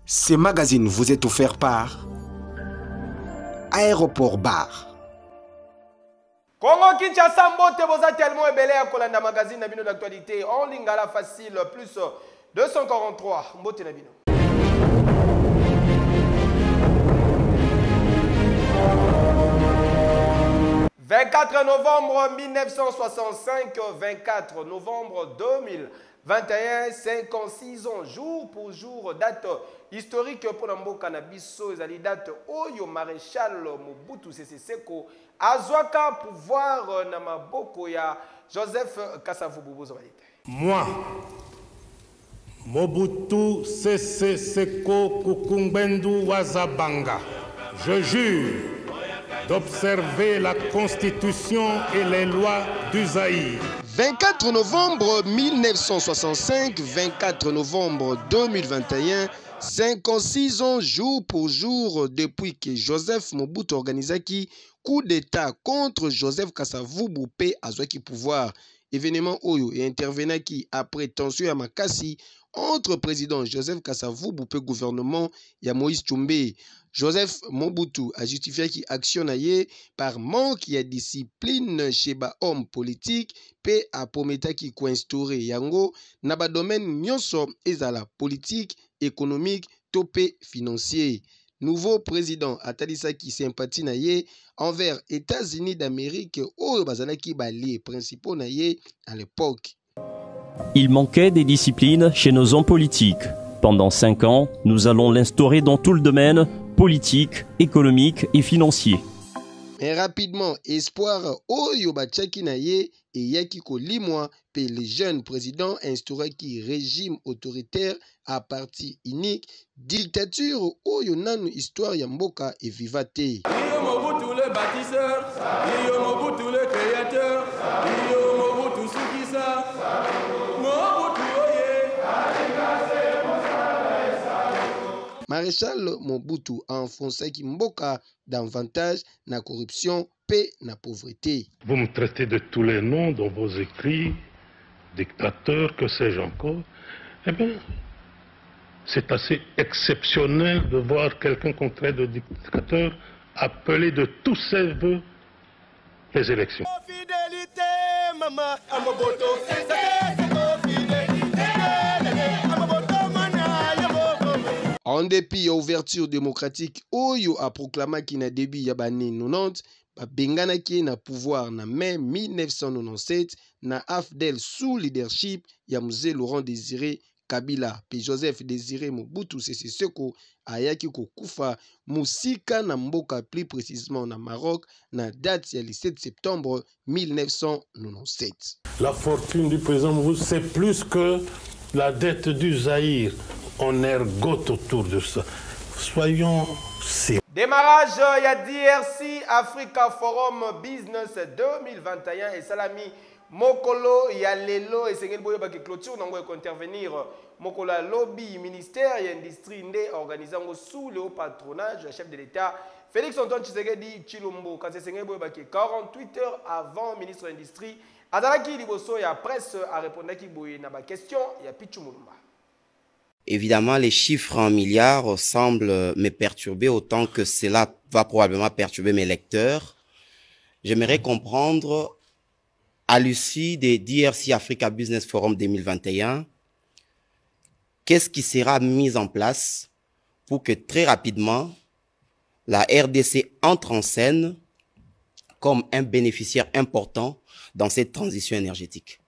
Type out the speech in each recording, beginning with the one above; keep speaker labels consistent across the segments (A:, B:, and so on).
A: Ce magazine vous est offert par Aéroport Bar.
B: Congo Kinshasa mbote boza tellement ebele ya kolanda magazine na bino d'actualité en lingala facile plus 243 mbote na bino. « 24 novembre 1965, 24 novembre 2021, 56 ans, jour pour jour, date historique pour le Cannabiso, et date Oyo Maréchal Mobutu Sese Seko, Azwaka pouvoir na maboko ya Joseph Kasavubu.
C: Moi, Mobutu Sese Seko Kukumbendu Wazabanga, je jure d'observer la Constitution et les lois du Zaïre.
D: 24 novembre 1965, 24 novembre 2021, 56 ans jour pour jour depuis que Joseph Mobutu organisaki coup d'État contre Joseph Kasavubu pe azwaki pouvoir. Événement Oyo et intervenaki après tension ya makasi entre président Joseph Kasavubu pe gouvernement ya Moïse Tshombe. Joseph Mobutu a justifié qui action par manque de discipline chez ba homme politique pe a prometa qui ko instaurer yango na ba domaine nyonso ezala politique, économique, topé financier. Nouveau président atalisa qui sympathie na ye envers États-Unis d'Amérique oyo bazalaki baliés principaux na ye à l'époque.
E: Il manquait des disciplines chez nos hommes politiques. Pendant 5 ans, nous allons l'instaurer dans tout le domaine politique, économique et financier.
D: Et rapidement, espoir oyo bachaki na ye et yaki ko limwa pe les jeunes présidents instauré qui régime autoritaire à parti unique, dictature oyo nanu histoire ya mboka et vivate.
F: Iyo Mobutu le bâtisseur, Iyo Mobutu le créateur, Iyo Mobutu Sukisa, Mobutu oye.
D: Maréchal Mobutu a enfoncé Mboka davantage na corruption paix na pauvreté.
C: Vous me traitez de tous les noms dans vos écrits, dictateur, que sais-je encore. Eh bien, c'est assez exceptionnel de voir quelqu'un qu'on traite de dictateur appeler de tous ses voeux les élections.
F: Fidélité, maman, Amoboto,
D: en dépit de l'ouverture démocratique, Oyo a proclamé qu'il a début Yabani 90, Bengana qui na pouvoir na mai 1997, na AFDEL sous leadership Yamouze Laurent Désiré Kabila, puis Joseph Désiré Mobutu Sese Seko, ayaki ko kufa musika na mboka plus précisément na Maroc, na date le 7 septembre 1997.
C: La fortune du président Mobutu, c'est plus que la dette du Zaïre. On ergote autour de ça. Soyons sérieux.
B: Démarrage ya DRC Africa Forum Business 2021 et Salami Mokolo ya lelo et sengel boyo ba clôture nango ko intervenir Mokolo lobby ministère et industrie ndé organisant sous le patronage du chef de l'État Félix Antoine Tshisekedi Tshilombo quand sengel boyo ba 48 heures avant ministre de l'industrie azalaki liboso ya presse a répondaki boye na ba question ya Pichu Mulumba.
G: Évidemment, les chiffres en milliards semblent me perturber autant que cela va probablement perturber mes lecteurs. J'aimerais comprendre, à l'issue des DRC Africa Business Forum 2021, qu'est-ce qui sera mis en place pour que très rapidement, la RDC entre en scène comme un bénéficiaire important dans cette transition énergétique.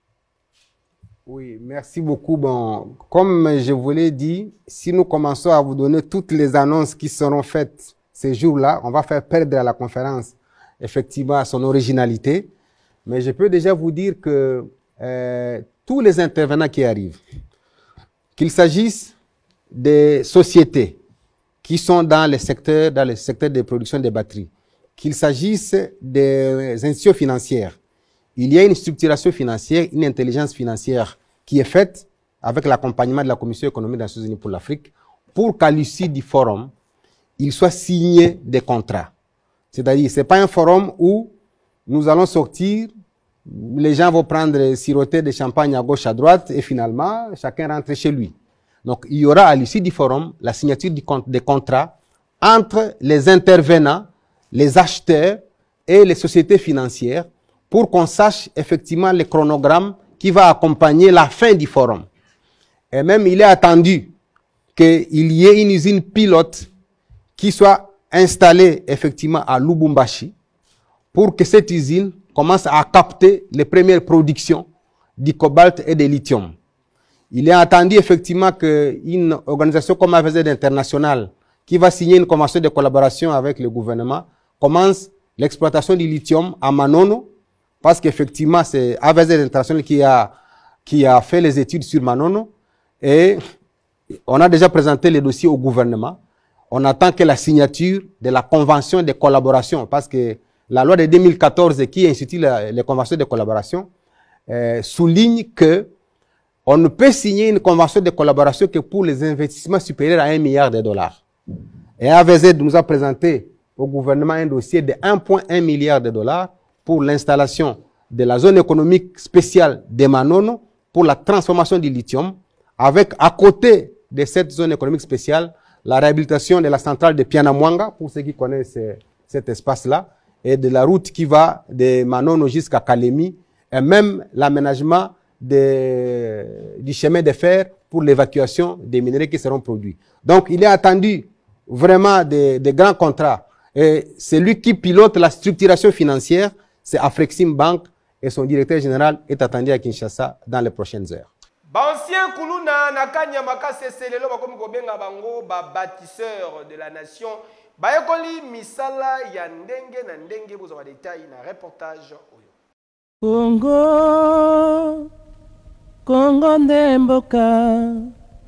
H: Oui, merci beaucoup. Bon, comme je vous l'ai dit, si nous commençons à vous donner toutes les annonces qui seront faites ces jours-là, on va faire perdre à la conférence effectivement son originalité. Mais je peux déjà vous dire que tous les intervenants qui arrivent, qu'il s'agisse des sociétés qui sont dans le secteur de production des batteries, qu'il s'agisse des institutions financières, il y a une structuration financière, une intelligence financière qui est faite avec l'accompagnement de la Commission économique des Nations Unies pour l'Afrique pour qu'à l'issue du forum, il soit signé des contrats. C'est-à-dire, ce n'est pas un forum où nous allons sortir, les gens vont prendre, siroter des champagnes à gauche, à droite et finalement, chacun rentre chez lui. Donc, il y aura à l'issue du forum la signature des contrats entre les intervenants, les acheteurs et les sociétés financières pour qu'on sache effectivement le chronogramme qui va accompagner la fin du forum. Et même, il est attendu qu'il y ait une usine pilote qui soit installée effectivement à Lubumbashi pour que cette usine commence à capter les premières productions du cobalt et de lithium. Il est attendu effectivement qu'une organisation comme AVZ International, qui va signer une convention de collaboration avec le gouvernement, commence l'exploitation du lithium à Manono, parce qu'effectivement c'est AVZ International qui a fait les études sur Manono, et on a déjà présenté les dossiers au gouvernement. On attend que la signature de la convention de collaboration, parce que la loi de 2014 qui institue les conventions de collaboration souligne que on ne peut signer une convention de collaboration que pour les investissements supérieurs à 1 milliard de dollars. Et AVZ nous a présenté au gouvernement un dossier de 1,1 milliard de dollars pour l'installation de la zone économique spéciale de Manono pour la transformation du lithium, avec à côté de cette zone économique spéciale, la réhabilitation de la centrale de Pianamwanga, pour ceux qui connaissent cet espace-là, et de la route qui va de Manono jusqu'à Kalemi, et même l'aménagement du chemin de fer pour l'évacuation des minerais qui seront produits. Donc, il est attendu vraiment des grands contrats. Et celui qui pilote la structuration financière, c'est Afrexim Bank, et son directeur général est attendu à Kinshasa dans les prochaines heures.
B: Bancien Kuluna Nakanya Makase lelo bakomi kobenga bango ba bâtisseur de la nation. Bayekoli misala ya ndenge na ndenge bozwa détail na reportage oyo.
F: Congo ndemboka.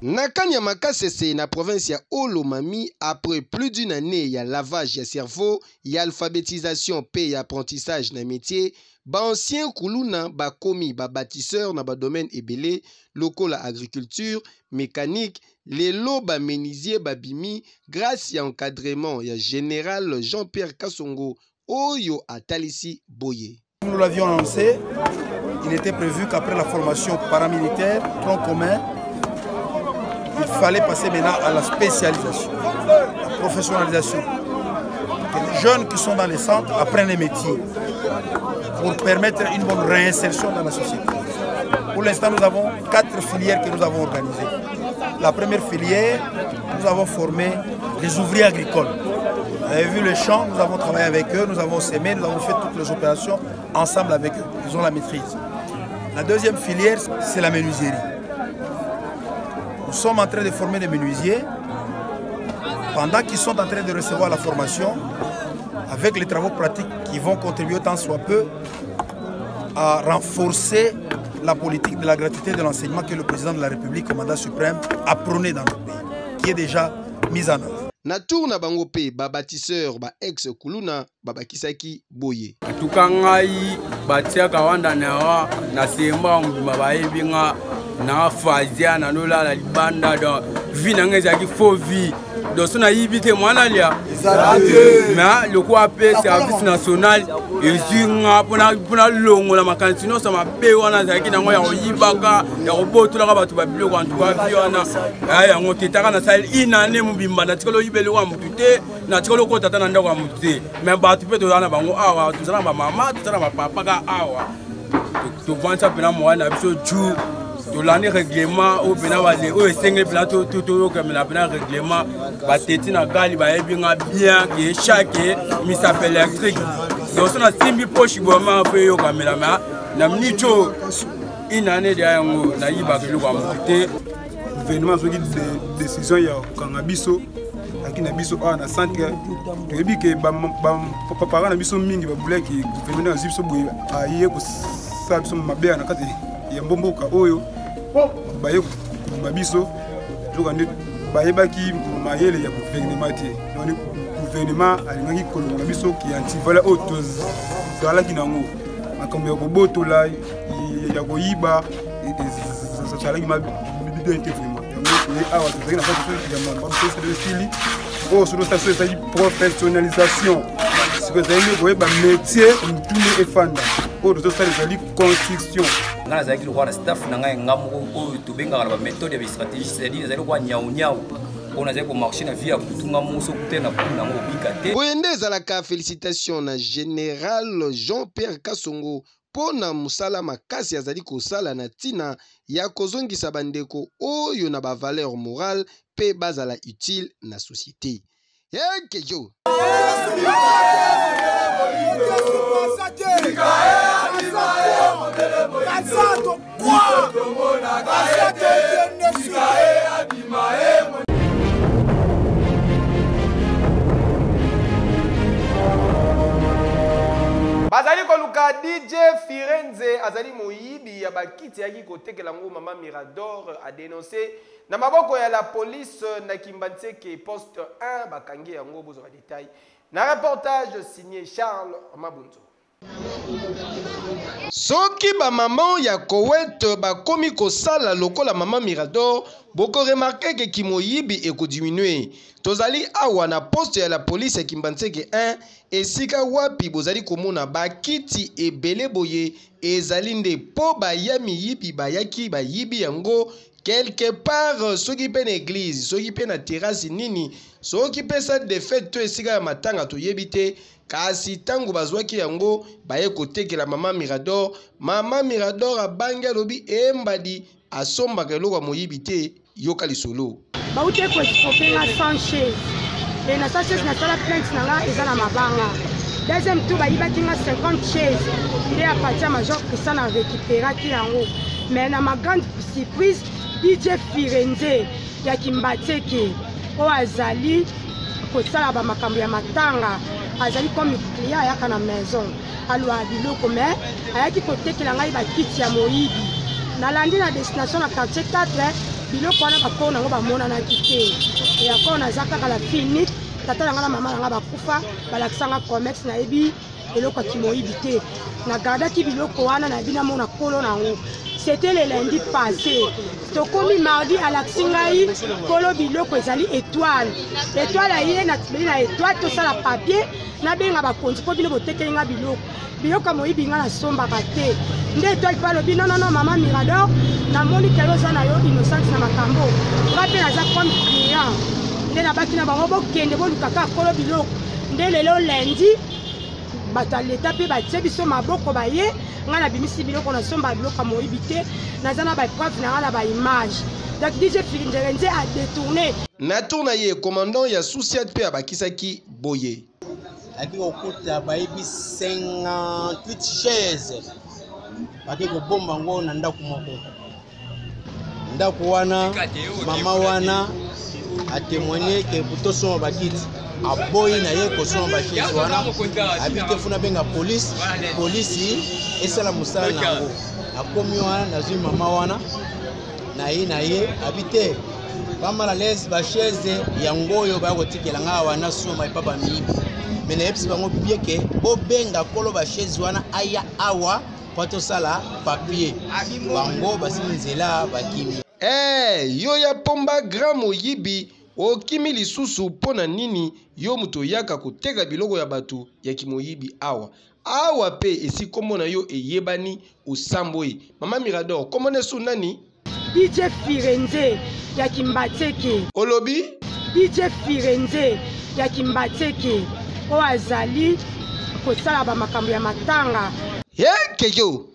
D: Nakanya Makasese na province ya Olomami, après plus d'une année, il y a lavage de cerveau, il y a alphabétisation, il y a apprentissage na métier. Ba ancien Kuluna ba komi ba bâtisseur na ba domaine ebele, local agriculture, mécanique, les lots ba menuisier ba bimi, grâce à encadrement, il y a général Jean-Pierre Kassongo, Oyo à Talisi Boye.
I: Nous l'avions annoncé, il était prévu qu'après la formation paramilitaire, tronc commun, il fallait passer maintenant à la spécialisation, la professionnalisation. Que les jeunes qui sont dans les centres apprennent les métiers pour permettre une bonne réinsertion dans la société. Pour l'instant, nous avons 4 filières que nous avons organisées. La première filière, nous avons formé les ouvriers agricoles. Vous avez vu les champs, nous avons travaillé avec eux, nous avons sémé, nous avons fait toutes les opérations ensemble avec eux. Ils ont la maîtrise. La deuxième filière, c'est la menuiserie. Nous sommes en train de former des menuisiers pendant qu'ils sont en train de recevoir la formation avec les travaux pratiques qui vont contribuer tant soit peu à renforcer la politique de la gratuité de l'enseignement que le président de la République, commandant suprême, a prôné dans notre pays, qui est déjà mise en œuvre.
D: Natour na bango pe ba bâtisseur ba ex Kuluna baba Kisaki Boye.
F: Tukangai batia kawanda na semba nguma baebinga na fazia na lola la libanda do vina ngeza ki faux vie do sona yibite mwana lia na le ko appel service national ezinga pona longo la makantino sa mabe wana zaki na ngo ya yibaka ya robotula ka batu ba biloko antuka biona aya ngo tetaka na sale inane mubimba na tikolo yibele wa mutute na tikolo ko tata na ndako wa mutute mais batu pe to na bango awa tuzana ba mama tuzana ba papa ka awa to vanta pena mwana biso ju to l'année règlement au benawale au single plateau tout comme la bena règlement ba teti na gali ba ebinga bien que chaque misa électrique donc na simbi poche boma pe yo kamela ma na mnicho inane dia yango na yiba ke luka mute
I: gouvernement soki décision ya kanga biso akina biso na centre to yebi ke ba papa na biso mingi ba buleki gouvernement na biso boye aye ko sa biso mabe na kati ya mbomboka oyo baye mabiso jokande bayebaki mayele ya gouvernement te donc gouvernement alingaki kolonga biso ki antivala auto zala kinango makambo ya kobotola ya koyiba salaki mabe te vraiment donc awa tozali na kati ya mambo de style oh sur station c'est professionnalisation c'est que ça y est koyeba métier mutune efanda oyo tozosala ezali construction.
F: Nga nazalaki lokwa na staff na ngai nga moko oyo tobengaka na baméthode ya bastratégie, c'est-à-dire nazali lokwa nyau oyo nazali komarche na vie ya kutunga moso kute na kuna nango obika te.
D: Boye nde ezalaka félicitation na général Jean-Pierre Kasongo pona musala makasi azali kosala na tina ya kozongisa bandeko oyo na ba valeur morale pe bazala utile na société. Yekejo
B: bazali koluka DJ Firenze azali moyibi ya bakiti yaki kotekela ngo mama Mirador a dénoncé na maboko ya la police na Kimbantseke poste 1 bakangi yango bozo ba détail na reportage signé Charles Mabunzo.
D: Soki ba maman ya Koweït bakomi kosala lokola mama Mirador boko remarqué que kimoyibi eko diminuer. Tozali awa na poste ya la police ya Kimbantseke 1 esika wapi bozali komona bakiti ebele boye ezali nde po bayami yibi bayaki bayibi yango quelque part soki pe na église soki pe na terrasse nini soki pe sa de fête to esika ya matanga toyebi te kasi tango bazwaki yango baye kotekela mama Mirador abangi alobi embadi asombaka eloko ya moyibi te yoka lisolo
J: bauti ekoexpokenga 100 chaise e na 100 chaise nasala plainte na nga eza na mabanga. Deuxième tour bayibaki nga 50 chaise nde ya parti ya major Christian na récupéraki yango. Mais na ma grande surprise DJ Firenze ya Kimbantseke oyo azali kosala bamakambo ya matanga azali comme client ayaka na maison alwa biloko mais ayaki kotekela ngai bakiti ya moyibi nalandi na destination na quartier 4 biloko wana bakoo nango bamonanaki te yako naza kaka la fille tata nanga na mama nanga bakufa balakisanga comex nayebi eloko ya kimoyibi te nagardaki biloko wana nayebi namona kolo nango. C'était le lundi passé. Tokomi mardi à l'Axingaï, kolo biloko ezali étoile. Étoile aïe na étoile to ça la papier na benga ba konti ko bino boteke nga biloko. Biloko moyibi nga na somba kate. Nde étoile pa lobi non mama Mirador na moni kelo za na yo innocent na makambo. Ngape na za comme client. Nde na baki na bango bokende bolukaka kolo biloko. Nde lelo lundi bata leta pe batie biso maboko baye nga na bimisi biloko na somba biloko moyibi te naza na ba preuve na na ba image. Donc DJ Firenze a détourné
D: na tourna ye commandant ya Souciat pe abakisaki boye
K: aki okuta bayibi 58 chaises baki kobomba ngo na ndako moko ndako wana mama wana a témoigné que butoso bakiti aboyi na ye kosoma bashezi wana abite funa benga polisi esala musala nango akomi wana nazwi mama wana na ye abite bamala les basheze yango oyo bakotikela nga wana soma ipapa miyibi mena yebisi bango bibie ke bobenga kolo bashezi wana aya awa po tosala papier bango basili nzela bakimi.
D: Yo ya pomba grand moyibi okimi lisusu pona nini yo muto yaka koteka biloko ya batu ya kimoyibi awa pe esi komona yo eyebani osamboi mama Mirador komone su nani
J: DJ Firenze ya Kimbantseke
D: olobi
J: DJ Firenze ya Kimbantseke oyo azali kosala bamakambo ya matanga
D: yekeyo.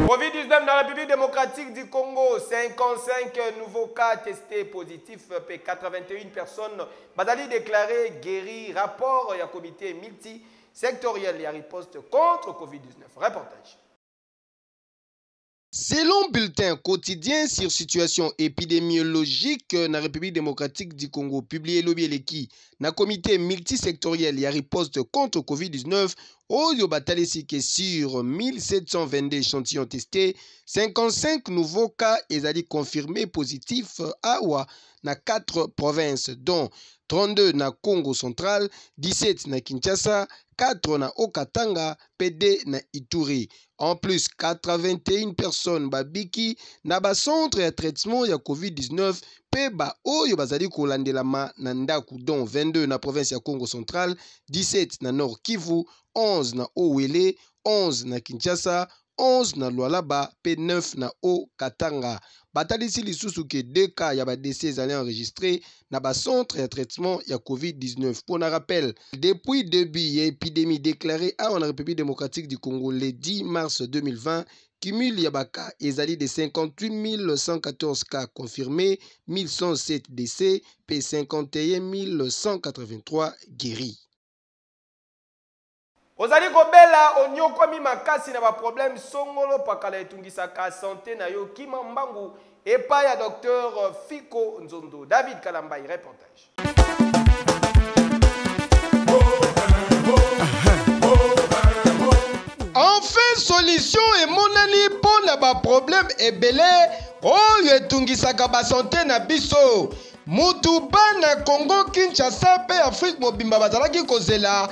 B: Covid-19 dans la République démocratique du Congo, 55 nouveaux cas testés positifs, 81 personnes badali déclarées guéries. Rapport du comité multisectoriel et riposte contre Covid-19. Reportage.
D: Selon bulletin quotidien sur situation épidémiologique na République démocratique du Congo, publié l'Obieleki, na comité multisectoriel et riposte contre Covid-19, Oyo batalisi que sur 1722 échantillons testés, 55 nouveaux cas ezali confirmés positifs awa na 4 provinces, dont 32 na Congo central, 17 na Kinshasa, 4 na Okatanga, PD na Ituri. En plus, 81 personnes babiki na ba centre ya traitement ya COVID-19 Peba oyo bazali kolandelama na ndaku dont 22 na province ya Congo Central, 17 na Nord Kivu, 11 na Owele, 11 na Kinshasa, 11 na Lualaba, pe 9 na Katanga. Batalisi lisusu ke 2 cas ya ba décès ezali enregistré na ba centre ya traitement ya COVID-19. Pour un rappel, depuis début ya épidémie déclarée en République démocratique du Congo le 10 mars 2020, cumul ya ba cas ezali de 58 114 cas confirmés, 1107 décès, pe 51 183 guéris.
B: Ozali kobela onyokwami makasi na ba problème songolo pakala etungisaka santé na yo kima mbangu epa ya docteur Fiko Nzondo. David Kalambai, reportage.
D: Enfin solution emonani pona ba problème ebele oyo etungisaka ba santé na biso. Mutu bana Congo Kinshasa pe Afrique mobimba bazalaki kozela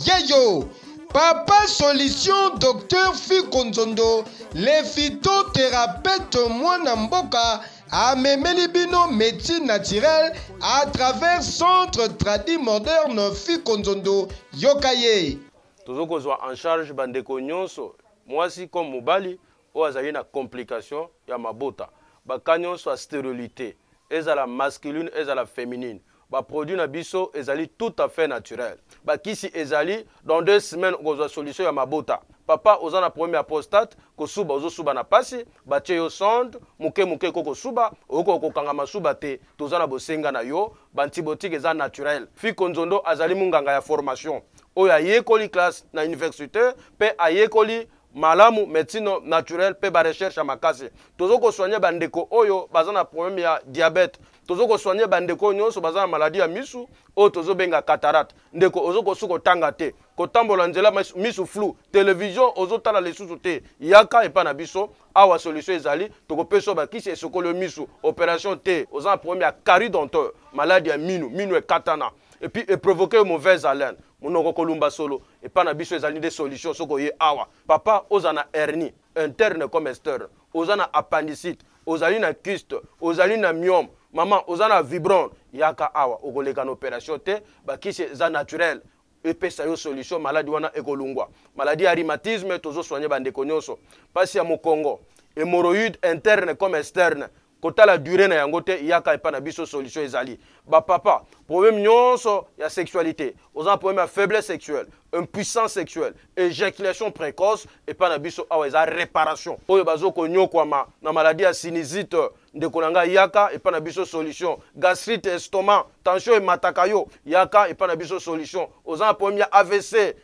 D: yeyo. Papa solution docteur Fiko Nzondo, le phytothérapeute mwana mboka amemeli bino médecine naturelle à travers centre tradi moderne Fiko Nzondo yokaye.
L: Tozoko zwa en charge bandeko nyonso mwasi comme mobali o azali na complication ya mabota bakanyonso soit stérilité ezala masculine ezala féminine. Ba produit na biso ezali tout à fait naturel. Ba kisi ezali dans 2 semaines kozwa solution ya mabota. Papa ozana premier apostate ko suba ozo suba na pasi ba tie yo sonde muke muke koko suba oko kokanga masuba te tozana bosenga na yo bantibiotique eza naturel. Fiko Nzondo azali munganga ya formation oya yekoli classe na université pe ayekoli malamu médecine naturelle pe ba recherche ya makasi. Tozoko soigner bandeko oyo bazana problème ya diabète. Tozoko soigner bandeko nyonso bazana maladie ya misu o tozo benga cataracte. Ndeko ozoko suko tanga te. Kotambola nzela misu flou. Télévision ozo tala lesusu te. Yaka epa na biso awa solution ezali toko peso ba kisi esokolo misu opération te. Ozana problème ya carie dentaire, maladie ya minu e katana. Et puis provoquer une mauvaise haleine. Monoko kolumba solo et pas na biso ezali des solutions soko ye awa. Papa ozana hernie interne comme externe. Ozana appendicite, ozali na kyste, ozali na myome. Maman ozana vibron yaka awa okoleka na opération te ba kisi za naturel. Epesa yo solution maladie wana ekolungwa. Maladie ya rhumatisme tozo soigner bandeko nyonso. Pasi ya mokongo, hémorroïde interne comme externe. Kota la durée na yango te yaka epa na biso solution ezali. Ba papa, problème nyonso ya sexualité, ozana problème ya faiblesse sexuelle, impuissance sexuelle, éjaculation précoce epa na biso awa eza réparation. Oyo bazoko nyokwama na maladie ya sinusite ndeko nanga yaka epa na biso solution. Gastrite, estomac, tension emataka yo yaka epa na biso solution. Ozana problème ya AVC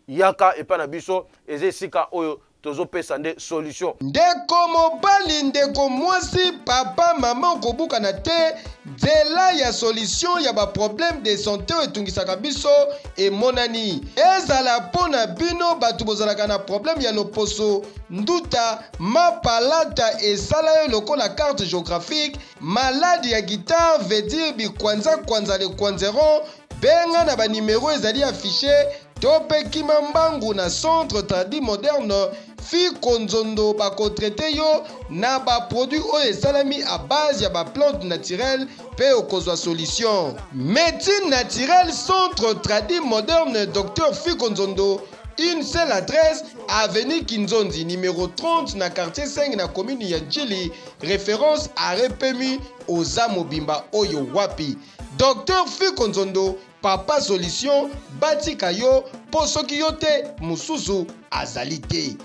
L: yaka epa na biso ezesika oyo tozo pesa nde solution.
D: Ndeko mobali ndeko mwasi papa mama kobuka na te nzela ya solution ya ba problème de santé etungisaka biso emonani. Ezala pona bino batu bozalaka na problème ya loposo nduta mapalata esala yo lokola carte géographique maladie ya guitare veut dire bikwanza kwanza le kwanzeron benga na ba numéro ezali affiché tope kimambangu na centre tradi moderne Fiko Nzondo bako traité yo na ba produit oyo esalami à base ya ba plante naturelle pe okozwa solution. Médecine naturelle centre tradi moderne docteur Fiko Nzondo. Une seule adresse, avenue Kinzonzi, numéro 30, na quartier 5, na commune ya Djili, référence à Repemi, Oza Mobimba Oyo Wapi. Docteur Fiko Nzondo, papa solution, batika yo, posoki yo te, mususu, azali te.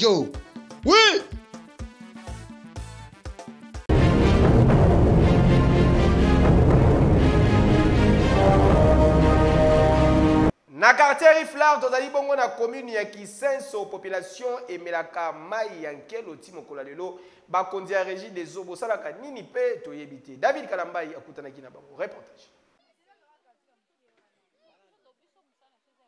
D: Yo! Oui!
B: Na quartier Riflar tozali bongo na commune ya Kisenso population emelaka mai ya nkelo ti mokolo lelo bakonzi ya régie des eaux bosalaka nini pe toyebi te. David Kalambai akutanaki na bango reportage.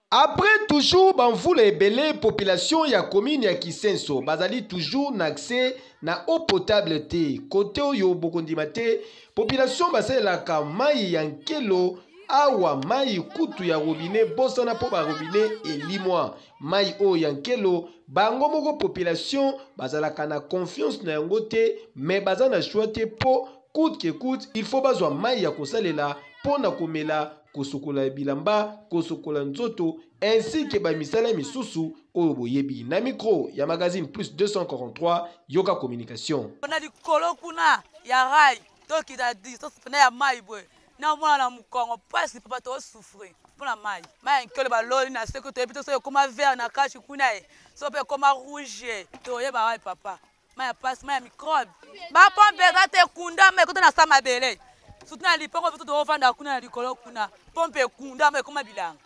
D: Après toujours banvula ebele population ya commune ya Kisenso bazali toujours na accès na eau potable te. Côté oyo bokondima te population basalelaka mai ya nkelo awa mai kutu ya robinet bosana po ba robinet elimwa mai o yankelo bango moko population bazalaka na confiance na yango te mais bazana choix te po
B: coûte que coûte il faut bazwa mai ya kosalela pona komela kosokola bilamba kosokola nzoto ainsi que bamisala misusu oyo boyebi. Na micro ya magazine plus 243 Yoka Communication.
M: Na likolo kuna ya rai toki da di to pena ya mai boy na mwana na mukongo pasi papa to souffrir pona mai nkele ba loli na seko to epito so koma vert na kashi kuna e so pe koma rouge to ye ba mai papa mai passe mai microbe ba pombe ga te kunda mai ko na sama bele sutuna lipongo vito to vanda kuna na likolo kuna pompe kunda mai koma bilanga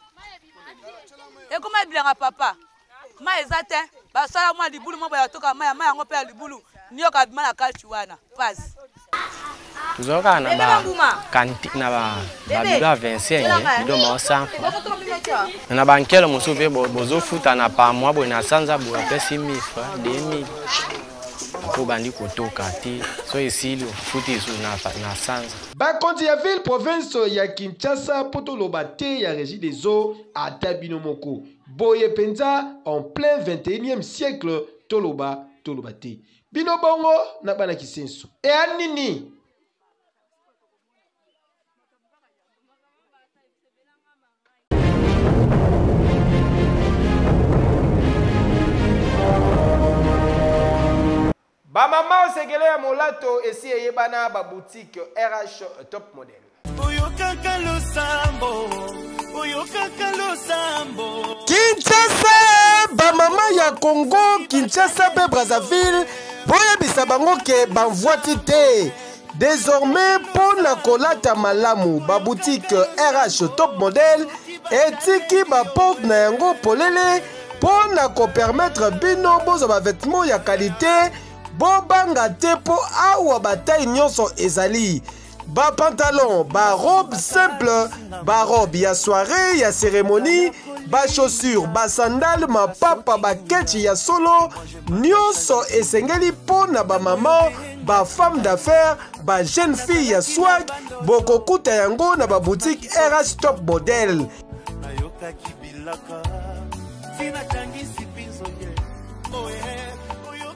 M: e koma bilanga papa mai ezate ba sala mwa libulu mwa ya toka mai yango pe libulu niyo ka bima na kashi wana passe
N: tuzoka na ba kanti na ba biga 25 bido mo 100 na ba nkelo musu pe bozo futa na pa mwa bo na sanza bo pesi 1000 francs 2000 ko bandi kotoka ti so esili futi su na sanza
B: ba konti ya ville province ya Kinshasa poto lobate ya régie des eaux à Tabinomoko boye penza en plein 21e siècle tolobate bino bongo na bana kisenso e anini ba mama osegele ya molato esi eyebana ba boutique RH Top Model. Kinshasa ba mama ya Congo Kinshasa pe Brazzaville boyebisa bango ke banvoiti te. Désormais pour na kolata malamu ba boutique RH Top Model etiki ba porte na yango polele pour na ko permettre bino bozo ba vêtements ya qualité. Bobanga te po awa bataille nyonso ezali ba pantalon, ba robe simple, ba robe ya soirée, ya cérémonie, ba chaussures, ba sandales, ma papa, ba ketchi ya solo, nyonso esengeli po na ba maman, ba femme d'affaires, ba jeune fille ya swag, bokokuta yango na ba boutique RH Top Model.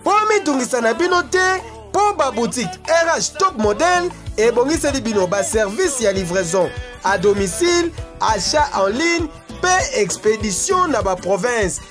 B: Pomi tungisa na bino te po ba boutique RH Top Model et bongiseli bino ba service ya livraison à domicile, achat en ligne, pe expédition na ba province.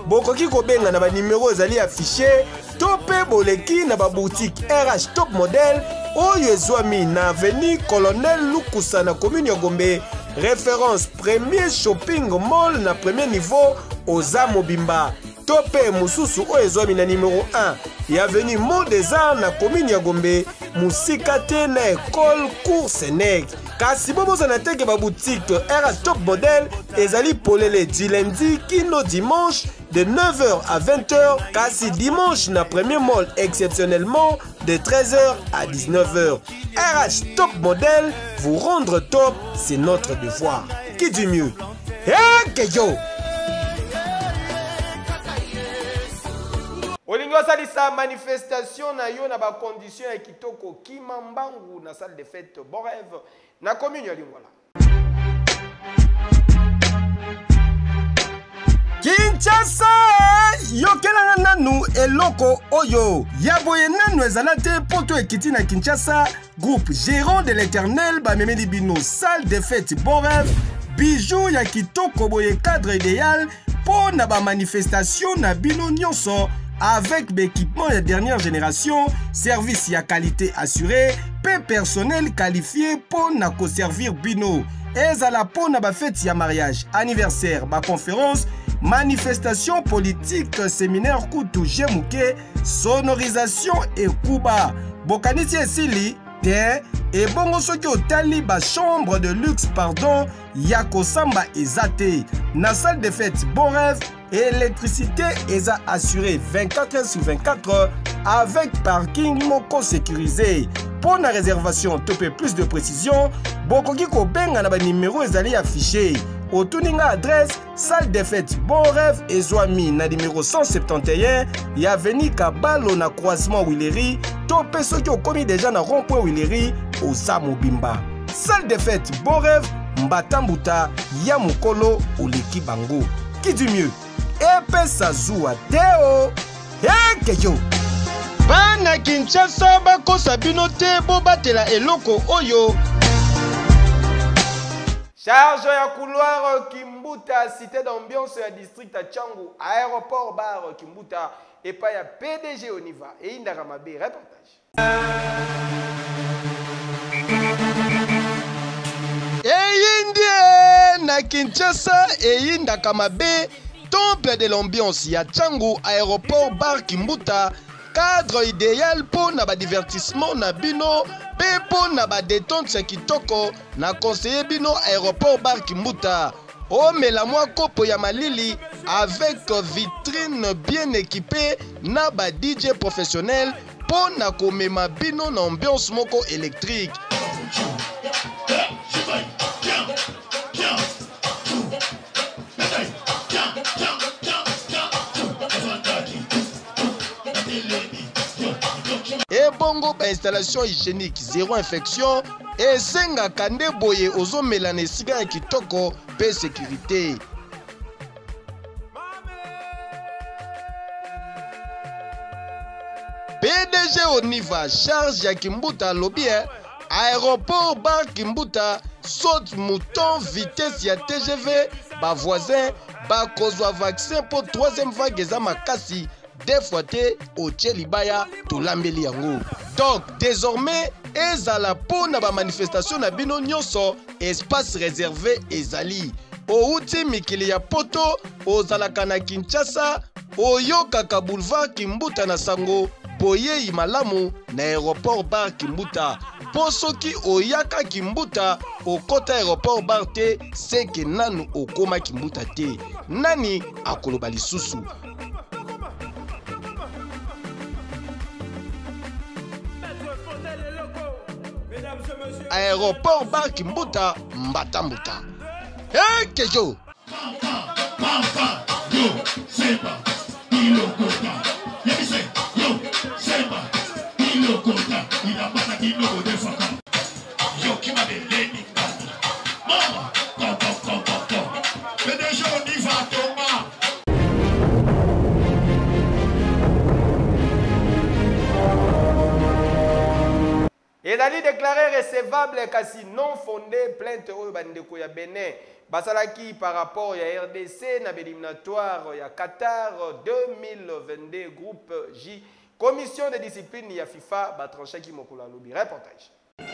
B: Bokoki kobenga na ba numéro ezali affiché to pe boleki na ba boutique RH Top Model oyo ezwami na avenue Colonel Lukusa na commune ya Gombe. Référence premier shopping mall na premier niveau Oza Mobimba. Topé Mususu Oezwami na numéro 1 et avenue Mont des Arts na commune ya Gombe. Musikate na école cours Sénèque. Kasi boboza na teke ba boutique RH Top Model ezali polele du lundi kino dimanche de 9h à 20h. Kasi dimanche na premier mall exceptionnellement de 13h à 19h. RH Top Model, vous rendre top, c'est notre devoir. Qui dit mieux? Yo! Olingo salisa manifestation na yo na ba condition ya kitoko Kimambangu na salle de fête Borève na commune ya Lingwala. Kinshasa yokelanga nanu eloko oyo yaboye nanu ezalate poto ekiti na Kinshasa groupe Gérant de l'Éternel bamemeli bino salle de fête Borève bijou ya kitoko boye cadre idéal pour na ba manifestation na bino nyonso avec l'équipement de dernière génération, service à qualité assurée, peu personnel qualifié pour na ko servir bino. Ezala pour na ba fête ya mariage, anniversaire, ba conférence, manifestation politique, séminaire kutu jemuke, sonorisation et kuba. Bokanisi esili te et bongo soki otali ba chambre de luxe pardon, yako samba ezate. Na salle de fête Borève, électricité est assurée 24 heures sur 24 heures avec parking moko sécurisé. Pour la réservation, topé plus de précision, bokoki ko benga na ba numéro ezali affiché. Au tuninga adresse, salle de fête Borève ezwami na numéro 171, ya avenue Kabalo na croisement Willery, topé soki okomi déjà na rond-point Willery au Samobimba. Salle de fête Borève, Mbatambuta, Yamukolo, Oleki Bango. Qui dit mieux? Epesa Zua Teo
D: Kejo bana Kinshasa bakosa bino te bo batela eloko oyo.
B: Charge ya couloir Kimbuta, cité d'ambiance ya district à Tchangu, aéroport bar Kimbuta, et pas ya PDG Oniva. Et Indara Mabe, reportage.
D: Eyindie na Kinshasa eyinda Kamabe, temple de l'ambiance ya Tchangu, aéroport bar Kimbuta, cadre idéal pour na ba divertissement na bino. Pepo na ba détente ya kitoko na conseiller bino aéroport bar Kimbuta. O mela mwa kopo ya malili avec vitrine bien équipée na ba DJ professionnel po na komema bino na ambiance moko électrique. Et bongo ba installation hygiénique, zéro infection et senga kande boye ozo melane siga kitoko pe sécurité. PDG Oniva charge ya Kimbuta lobby aéroport bar Kimbuta saute mouton vitesse ya TGV ba voisin ba kozwa vaccin pour troisième vague za makasi. Des fois au Tchelibaya to lambeli yango. Donc désormais ezala po na ba manifestation na bino nyonso espace réservé ezali. Outi mikili ya poto ozalaka na Kinshasa oyokaka boulevard Kimbuta na sango boye malamu na aéroport bar Kimbuta. Po soki oyaka Kimbuta okota aéroport bar te seke nanu okoma Kimbuta te. Nani akoloba lisusu. Aéroport bar Kimbuta Mbatambuta. Hey Kejo.
B: Et d'aller déclaré recevable kasi non fondé plainte au bandeko ya Bénin. Basalaki par rapport à RDC na éliminatoire ya Qatar 2022 groupe J. Commission de discipline ya FIFA batranchaki mokolo lobi. Reportage.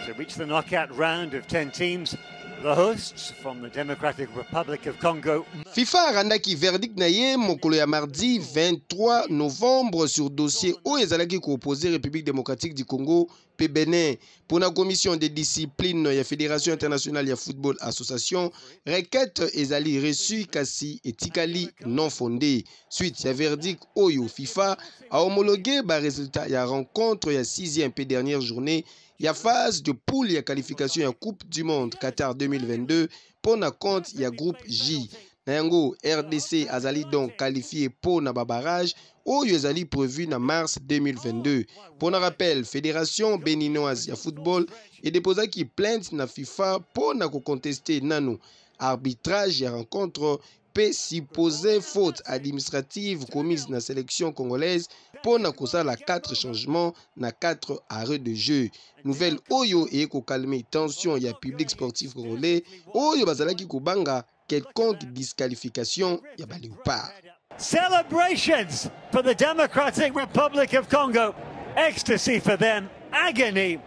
O: To reach the knockout round of 10 teams, the hosts from the Democratic Republic of Congo.
D: FIFA randaki verdict na ye mokolo ya mardi 23 novembre sur dossier o ezalaki ko opposer République démocratique du Congo pe Bénin pour la commission de discipline ya Fédération internationale ya football association requête ezali reçu kasi etikali non fondé suite ya verdict oyo FIFA a homologué ba résultat ya rencontre ya 6e pe dernière journée ya phase de poule ya qualification ya Coupe du Monde Qatar 2022 pour na compte ya groupe J. Nango RDC azali donc qualifié pour na barrage oyo ezali prévu na mars 2022. Pour na rappel, Fédération béninoise ya football et déposa qui plainte na FIFA pour na contester nano arbitrage ya rencontre pe supposé faute administrative commise na sélection congolaise pour na kosala 4 changements na 4 arrêts de jeu. Nouvelle oyo et ko calmer tension ya public sportif congolais oyo bazalaki kobanga quelconque disqualification ya ba léopard.
O: Celebrations for the Democratic Republic of Congo. Ecstasy for them, agony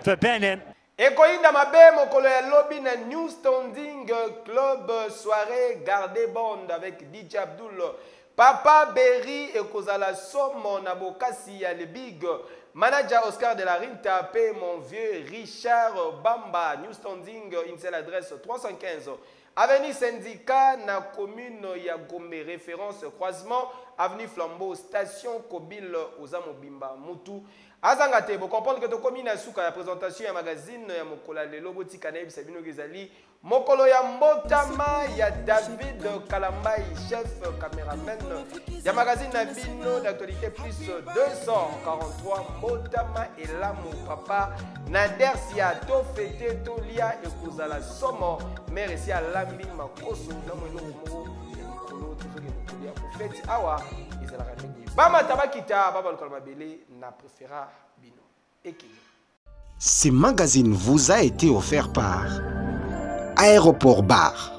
O: for Benin.
B: Ekoinda mabe mokolo ya lobby na New Standing Club soirée Garde Bond avec DJ Abdul. Papa Berry ekozala somo na bokasi ya le big manager Oscar de la Rinta pe mon vieux Richard Bamba. New Standing, une seule adresse 315 avenue Syndicat na commune ya Gombe, référence croisement avenue Flambeau station Kobil Ozamobimba Mutu. Azangate, vous comprenez que tu commune à souka la présentation ya magazine ya mokola lelo botika na ebisa bino gezali mokolo ya mbotama ya David Kalambai chef caméraman ya magazine na bino d'actualité plus 243 mbotama elamu papa na dersia to fete to lia ekozala somo merci à lambi makoso na mwelo moko likolo tozokende kolia kofeti awa ezalaka ndenge bamata bakita babaluka mabele na préféra bino ekele.
A: Ce magazine vous a été offert par Aéroport Bar.